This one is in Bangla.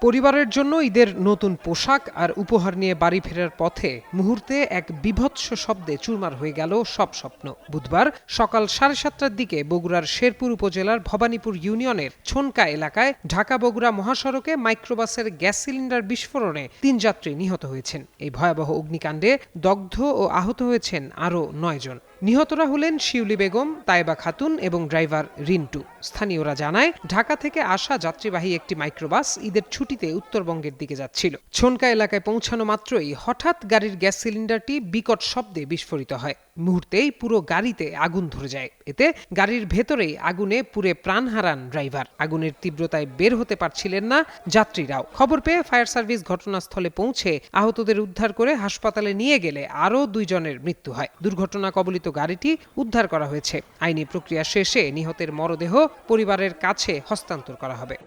পরিবারের জন্য ঈদের নতুন পোশাক আর উপহার নিয়ে বাড়ি ফেরার পথে মুহূর্তে এক বীভৎস শব্দে চুরমার হয়ে গেল সব স্বপ্ন। বুধবার সকাল 7:30টার দিকে বগুড়ার শেরপুর উপজেলার ভবানীপুর ইউনিয়নের ছনকা এলাকায় ঢাকা-বগুড়া মহাসড়কে মাইক্রোবাসের গ্যাস সিলিন্ডার বিস্ফোরণে 3 যাত্রী নিহত হয়েছেন। এই ভয়াবহ অগ্নিকাণ্ডে দগ্ধ ও আহত হয়েছেন আরও 9 জন। নিহতরা হলেন শিউলি বেগম, তায়েবা খাতুন এবং ড্রাইভার রিন্টু। স্থানীয়রা জানায়, ঢাকা থেকে আসা যাত্রীবাহী একটি মাইক্রোবাস ঈদের ছুটিতে উত্তরবঙ্গের দিকে যাচ্ছিল। ছনকা এলাকায় পৌঁছানো মাত্রই হঠাৎ গাড়ির গ্যাস সিলিন্ডারটি বিকট শব্দে বিস্ফোরিত হয়। মুহূর্তেই পুরো গাড়িতে আগুন ধরে যায়। এতে গাড়ির ভেতরেই আগুনে পুড়ে প্রাণ হারান ড্রাইভার। আগুনের তীব্রতায় বের হতে পারছিলেন না যাত্রীরাও। খবর পেয়ে ফায়ার সার্ভিস ঘটনাস্থলে পৌঁছে আহতদের উদ্ধার করে হাসপাতালে নিয়ে গেলে আরও 2 জনের মৃত্যু হয়। দুর্ঘটনা কবলিত গাড়িটি উদ্ধার করা হয়েছে। আইনি প্রক্রিয়া শেষে নিহতের মরদেহ পরিবারের কাছে হস্তান্তর করা হবে।